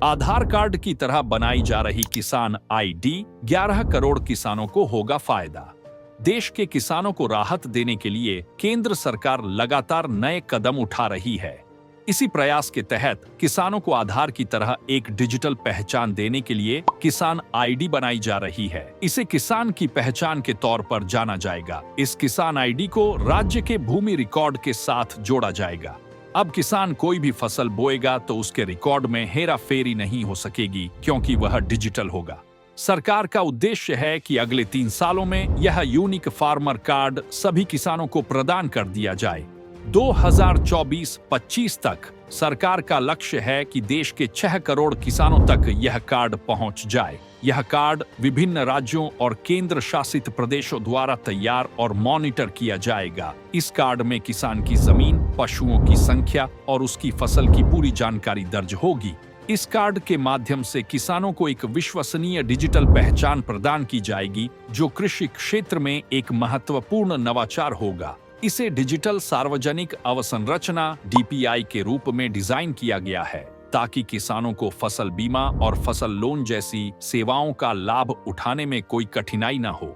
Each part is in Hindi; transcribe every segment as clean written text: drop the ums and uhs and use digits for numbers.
आधार कार्ड की तरह बनाई जा रही किसान आईडी 11 करोड़ किसानों को होगा फायदा। देश के किसानों को राहत देने के लिए केंद्र सरकार लगातार नए कदम उठा रही है। इसी प्रयास के तहत किसानों को आधार की तरह एक डिजिटल पहचान देने के लिए किसान आईडी बनाई जा रही है। इसे किसान की पहचान के तौर पर जाना जाएगा। इस किसान आईडी को राज्य के भूमि रिकॉर्ड के साथ जोड़ा जाएगा। अब किसान कोई भी फसल बोएगा तो उसके रिकॉर्ड में हेरा फेरी नहीं हो सकेगी, क्योंकि वह डिजिटल होगा। सरकार का उद्देश्य है कि अगले 3 सालों में यह यूनिक फार्मर कार्ड सभी किसानों को प्रदान कर दिया जाए। 2024-25 तक सरकार का लक्ष्य है कि देश के 6 करोड़ किसानों तक यह कार्ड पहुंच जाए। यह कार्ड विभिन्न राज्यों और केंद्र शासित प्रदेशों द्वारा तैयार और मॉनिटर किया जाएगा। इस कार्ड में किसान की जमीन, पशुओं की संख्या और उसकी फसल की पूरी जानकारी दर्ज होगी। इस कार्ड के माध्यम से किसानों को एक विश्वसनीय डिजिटल पहचान प्रदान की जाएगी, जो कृषि क्षेत्र में एक महत्वपूर्ण नवाचार होगा। इसे डिजिटल सार्वजनिक अवसंरचना (डीपीआई) के रूप में डिजाइन किया गया है, ताकि किसानों को फसल बीमा और फसल लोन जैसी सेवाओं का लाभ उठाने में कोई कठिनाई न हो।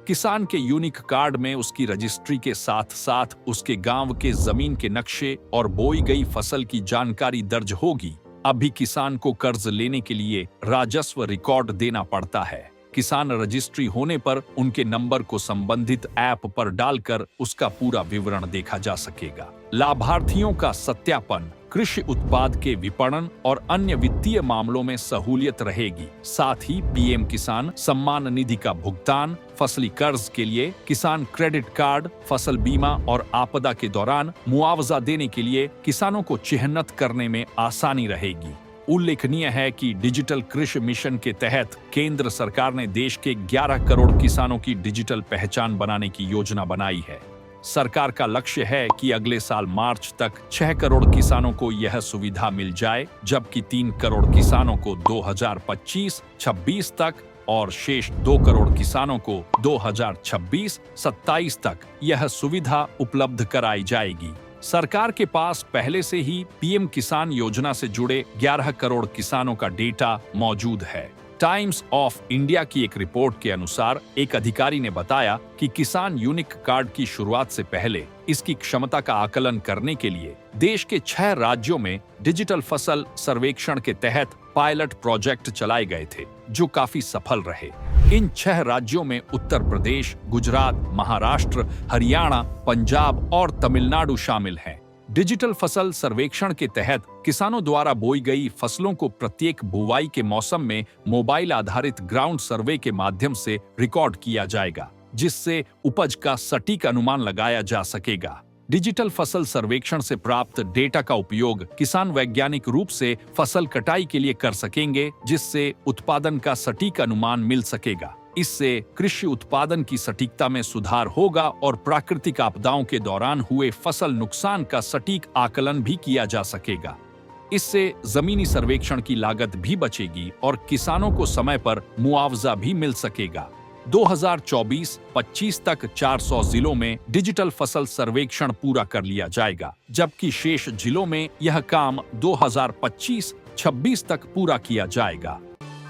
किसान के यूनिक कार्ड में उसकी रजिस्ट्री के साथ साथ उसके गांव के जमीन के नक्शे और बोई गई फसल की जानकारी दर्ज होगी। अभी किसान को कर्ज लेने के लिए राजस्व रिकॉर्ड देना पड़ता है। किसान रजिस्ट्री होने पर उनके नंबर को संबंधित ऐप पर डालकर उसका पूरा विवरण देखा जा सकेगा। लाभार्थियों का सत्यापन, कृषि उत्पाद के विपणन और अन्य वित्तीय मामलों में सहूलियत रहेगी। साथ ही पीएम किसान सम्मान निधि का भुगतान, फसली कर्ज के लिए किसान क्रेडिट कार्ड, फसल बीमा और आपदा के दौरान मुआवजा देने के लिए किसानों को चिन्हित करने में आसानी रहेगी। उल्लेखनीय है कि डिजिटल कृषि मिशन के तहत केंद्र सरकार ने देश के 11 करोड़ किसानों की डिजिटल पहचान बनाने की योजना बनाई है। सरकार का लक्ष्य है कि अगले साल मार्च तक 6 करोड़ किसानों को यह सुविधा मिल जाए, जबकि 3 करोड़ किसानों को 2025-26 तक और शेष 2 करोड़ किसानों को 2026-27 तक यह सुविधा उपलब्ध कराई जाएगी। सरकार के पास पहले से ही पीएम किसान योजना से जुड़े 11 करोड़ किसानों का डेटा मौजूद है। टाइम्स ऑफ इंडिया की एक रिपोर्ट के अनुसार एक अधिकारी ने बताया कि किसान यूनिक कार्ड की शुरुआत से पहले इसकी क्षमता का आकलन करने के लिए देश के 6 राज्यों में डिजिटल फसल सर्वेक्षण के तहत पायलट प्रोजेक्ट चलाए गए थे, जो काफी सफल रहे। इन 6 राज्यों में उत्तर प्रदेश, गुजरात, महाराष्ट्र, हरियाणा, पंजाब और तमिलनाडु शामिल हैं। डिजिटल फसल सर्वेक्षण के तहत किसानों द्वारा बोई गई फसलों को प्रत्येक बुवाई के मौसम में मोबाइल आधारित ग्राउंड सर्वे के माध्यम से रिकॉर्ड किया जाएगा, जिससे उपज का सटीक अनुमान लगाया जा सकेगा। डिजिटल फसल सर्वेक्षण से प्राप्त डेटा का उपयोग किसान वैज्ञानिक रूप से फसल कटाई के लिए कर सकेंगे, जिससे उत्पादन का सटीक अनुमान मिल सकेगा। इससे कृषि उत्पादन की सटीकता में सुधार होगा और प्राकृतिक आपदाओं के दौरान हुए फसल नुकसान का सटीक आकलन भी किया जा सकेगा। इससे जमीनी सर्वेक्षण की लागत भी बचेगी और किसानों को समय पर मुआवजा भी मिल सकेगा। 2024-25 तक 400 जिलों में डिजिटल फसल सर्वेक्षण पूरा कर लिया जाएगा, जबकि शेष जिलों में यह काम 2025-26 तक पूरा किया जाएगा।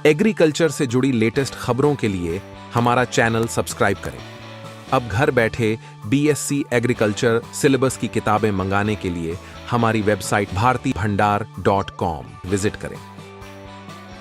एग्रीकल्चर से जुड़ी लेटेस्ट खबरों के लिए हमारा चैनल सब्सक्राइब करें। अब घर बैठे बीएससी एग्रीकल्चर सिलेबस की किताबें मंगाने के लिए हमारी वेबसाइट bhartibhandar.com विजिट करें।